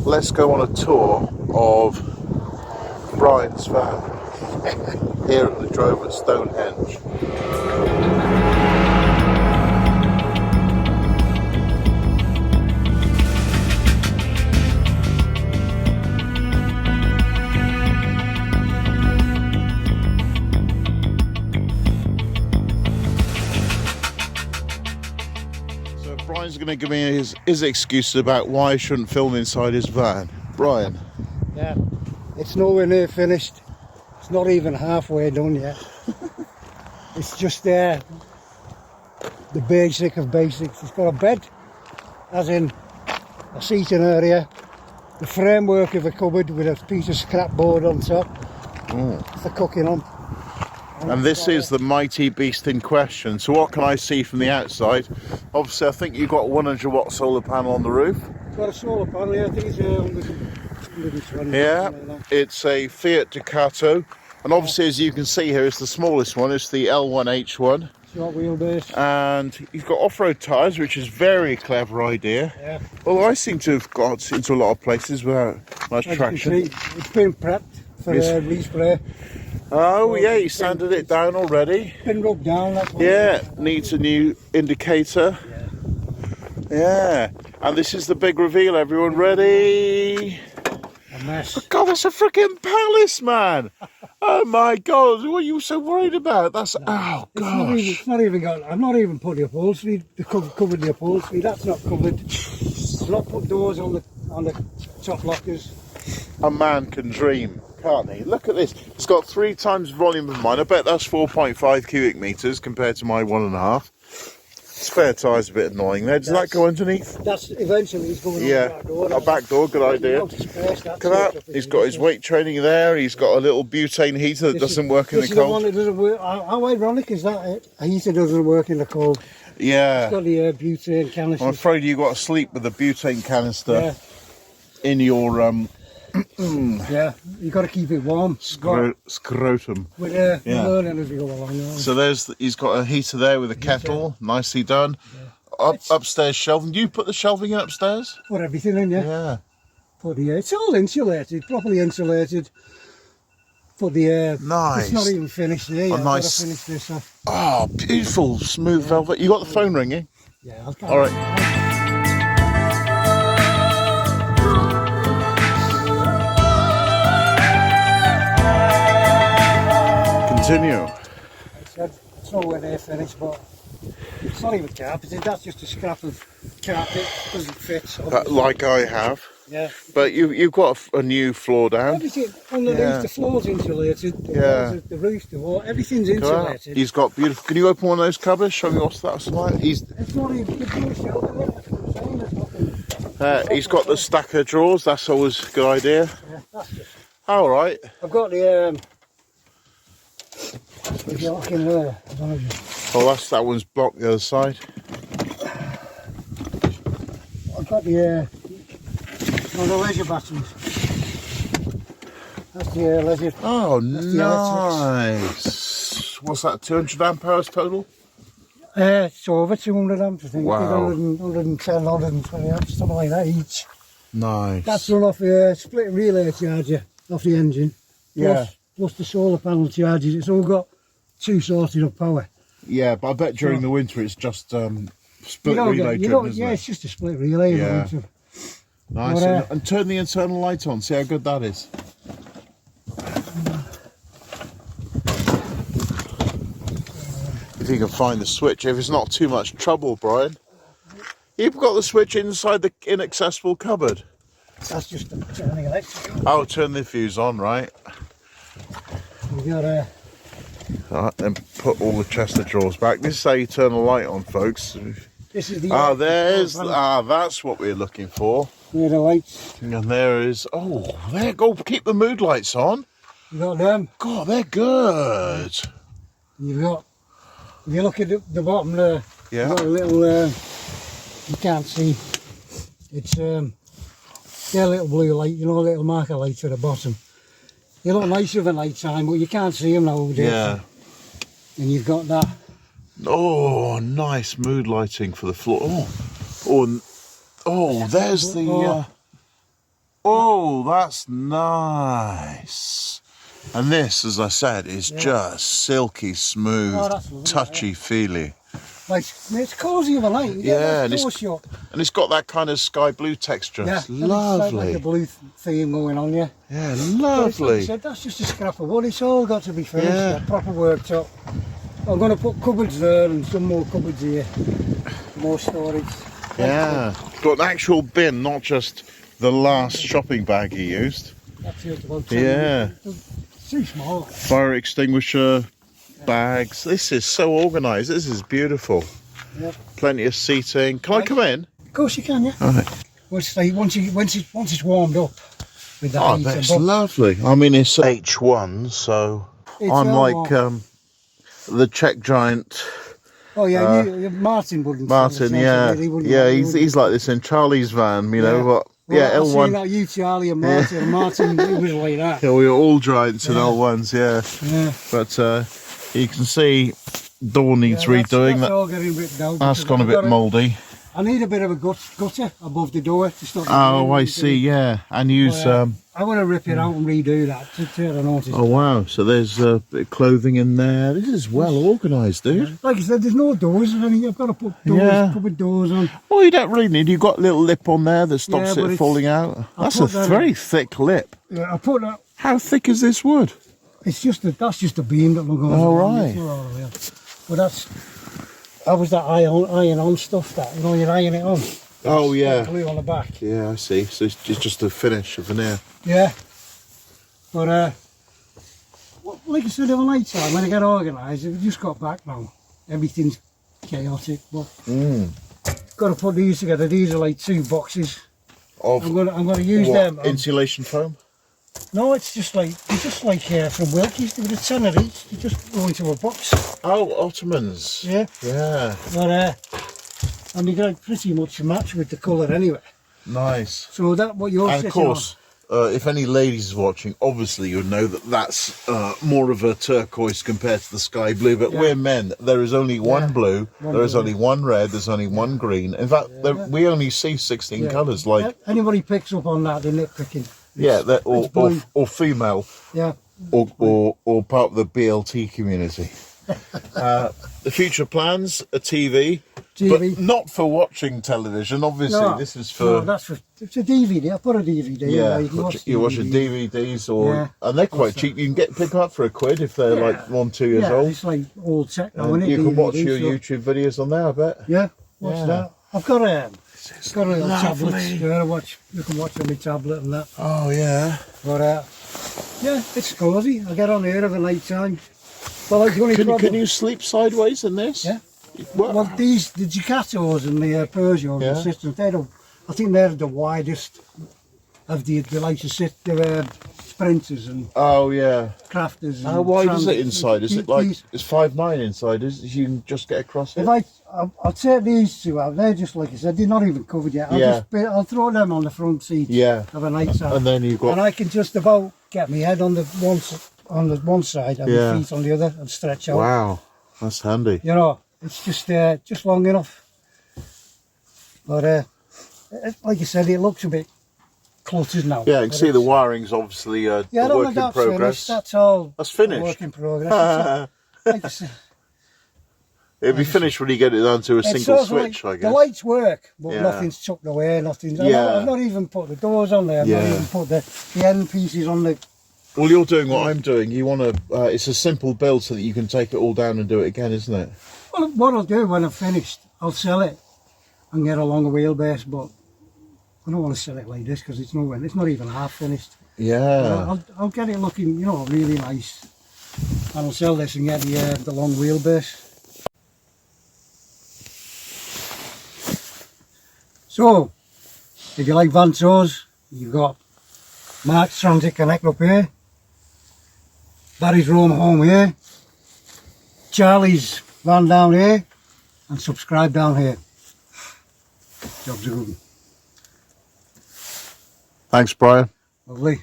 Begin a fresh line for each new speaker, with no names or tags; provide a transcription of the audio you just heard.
let's go on a tour of Brian's van here at the Drove at Stonehenge. So Brian's going to give me his excuses about why I shouldn't film inside his van. Brian.
Yeah, it's nowhere near finished. It's not even halfway done yet. It's just the basic of basics. It's got a bed, as in a seating area, the framework of a cupboard with a piece of scrap board on top for cooking on.
And this is the mighty beast in question. So what can I see from the outside? Obviously I think you've got a 100 watt solar panel on the roof.
It's got a solar panel, yeah, I think it's 120.
Yeah, it's a Fiat Ducato. And obviously as you can see here, it's the smallest one. It's the L1H1.
Short wheelbase.
And you've got off-road tyres, which is a very clever idea.
Yeah.
Well, I seem to have got into a lot of places without much traction.
It's been prepped for respray.
Oh yeah, you sanded it down already.
Been rubbed down. That's what
Needs a new indicator. Yeah. And this is the big reveal, everyone. Ready?
A mess.
God, that's a freaking palace, man. Oh my God, what are you so worried about? That's, oh gosh.
It's not even got, I've not even put the upholstery, covered the upholstery, that's not covered. I've not put doors on the top lockers.
A man can dream, can't he? Look at this. It's got 3 times volume of mine. I bet that's 4.5 cubic metres compared to my 1.5. Spare tyre's a bit annoying there. Does that go underneath?
That's eventually it's going on the back door.
A back door, good idea. Look at that. He's got his weight training there. He's got a little butane heater that doesn't work in the cold.
This is the one that doesn't work. How ironic is that? A heater doesn't work in the cold.
Yeah.
It's got the butane canister.
I'm afraid you got to sleep with the butane canister in your
yeah, you got to keep it warm.
Scrotum.
We're learning as we go along.
So he's got a heater there with a kettle, nicely done. Yeah. Upstairs shelving. Do you put the shelving in upstairs?
Put everything in,
yeah.
It's all insulated, properly insulated. Put the air.
Nice.
It's not even finished there.
Nice.
I've got to finish this off.
Oh, beautiful, smooth velvet. You got the phone ringing?
Yeah.
All right. Continue.
It's nowhere near finished, but it's not even carpeted. That's just a scrap of carpet. Doesn't fit.
Like I have.
Yeah.
But you've got a new floor down.
Everything underneath the floor's insulated. The roof, the wall, everything's insulated.
He's got beautiful. Can you open one of those cupboards? Show me what's that like.
It's not even.
He's got the stack of drawers. That's always a good idea.
Yeah, that's it.
All right.
I've got the. If you look in there,
oh, that one's blocked the other side.
I've got the leisure batteries. That's the leisure.
Oh, nice. What's that? 200 amp hours total?
It's over 200 amps, I think.
Wow.
110, 120 amps, something like that each.
Nice.
That's run off a split relay charger off the engine. Plus the solar panel charges. It's all got 2 sources of power.
Yeah, but I bet during the winter it's just split relay driven, isn't it?
It's just a split relay in the winter.
Nice. And turn the internal light on, see how good that is. If you can find the switch, if it's not too much trouble, Brian. You've got the switch inside the inaccessible cupboard.
That's just turning electric.
Oh, turn the fuse on, right?
You've got
Alright, then put all the chest of drawers back. This is how you turn the light on, folks.
This is the
that's what we're looking for.
Yeah, the lights.
And there is, there go, keep the mood lights on.
You got them.
God, they're good.
You've got, if you look at the bottom there, you've got a little, you can't see, it's they're little blue light, little marker lights at the bottom. They look nicer at night time, but you can't see them nowadays.
Yeah.
And you've got that.
Oh, nice mood lighting for the floor. Oh, there's the Oh, that's nice. And this, as I said, is just silky smooth, touchy-feely.
Like, it's cosy of a night.
Yeah, and it's got that kind of sky blue texture.
Yeah,
it's lovely.
Like a blue theme going on, yeah.
Yeah, lovely.
Like I said, that's just a scrap of wood. It's all got to be finished. Yeah. Proper worktop. I'm going to put cupboards there and some more cupboards here. More storage.
Yeah, got an actual bin, not just the last shopping bag you used.
That's it, about
yeah.
It's too small.
Fire extinguisher, bags. This is so organised. This is beautiful.
Yep.
Plenty of seating. Can I come in?
Of course you can, yeah.
All right.
Once it's warmed up with the heat.
That's lovely. I mean, it's H1, so I'm like the Czech giant.
Oh yeah, Martin wouldn't.
Martin, yeah, he's like this in Charlie's van, you know what?
Well,
yeah, L1.
Seen that you, Charlie, and Martin. Yeah. Martin, he was like that.
Yeah, we were all giants in L1s, yeah. But you can see door needs redoing.
That's all getting ripped down.
That's gone a bit mouldy.
I need a bit of a gutter above the door to stop.
Oh, I see. Yeah, and use.
I want to rip it out and redo that to turn it on.
Oh wow! So there's a bit of clothing in there. This is well organised, dude.
Like I said, there's no doors. I've got to put doors, cupboard doors on.
Well, you don't really need. You've got a little lip on there that stops it falling out. That's a very thick lip.
Yeah, I put that.
How thick is this wood?
It's just that's just a beam that will go on.
Oh right.
But that was that iron on stuff that you iron it on.
Oh yeah.
Glue on the back.
Yeah, I see. So it's just a finish, a veneer.
Yeah. But like I said, over night time when I get organised, I've just got back now. Everything's chaotic, but got to put these together. These are like 2 boxes. I'm gonna use them.
Insulation foam?
No, it's just like from Wilkie's. They were a tenner each. They just go into a box.
Oh, Ottomans.
Yeah.
Yeah.
But and they got pretty much a match with the colour anyway.
Nice.
So that what you're
and of course, if any ladies are watching, obviously you'll know that that's more of a turquoise compared to the sky blue. But we're men. There is only one blue. There is only one red. There's only one green. In fact, we only see 16 colours. Like
anybody picks up on that, they're nitpicking.
Yeah, or female.
Yeah.
Or part of the BLT community. The future plans, a TV, but not for watching television. Obviously, this is for.
No, it's a DVD. I put a DVD.
Yeah, you're watching DVDs, and they're quite cheap. You can pick them up for £1 if they're like 1, 2 years old.
It's like old tech now, isn't it?
You can watch your YouTube videos on there, I bet.
Yeah, watch that. I've got a little tablet. You can watch on my tablet and that.
Oh yeah.
But yeah, it's cozy. I get on here every night time. Well, like
can you sleep sideways in this?
Yeah. Well, the Ducatos and the Peugeot systems, I think they're the widest of the like to sit the Sprinters and Crafters.
How wide is it inside? Is it like it's 5'9" inside? You can just get across it.
I'll take these 2 out. They're just like I said, they're not even covered yet. I'll throw them on the front seat of a night time.
And then you've got.
And I can just about get my head on the one side and my feet on the other and stretch out.
Wow, that's handy.
You know, it's just long enough. But like I said, it looks a bit cluttered now.
Yeah, you can see the wiring's obviously a work in progress.
That's all.
That's finished.
Work in progress. Like I said,
it'll be finished when you get it down to a single switch, I guess.
The lights work, but nothing's tucked away, nothing's. I've not even put the doors on there. I've not even put the end pieces on the.
Well, you're doing what I'm doing. You want to. It's a simple build so that you can take it all down and do it again, isn't it?
Well, what I'll do when I'm finished, I'll sell it and get a longer wheelbase, but I don't want to sell it like this because it's not even half finished.
Yeah.
I'll get it looking, really nice, and I'll sell this and get the long wheelbase. So, if you like van tours, you've got Mark's Transit Connect up here, Barry's Roam Home here, Charlie's van down here, and subscribe down here. Jobs are good.
Thanks, Brian.
Lovely.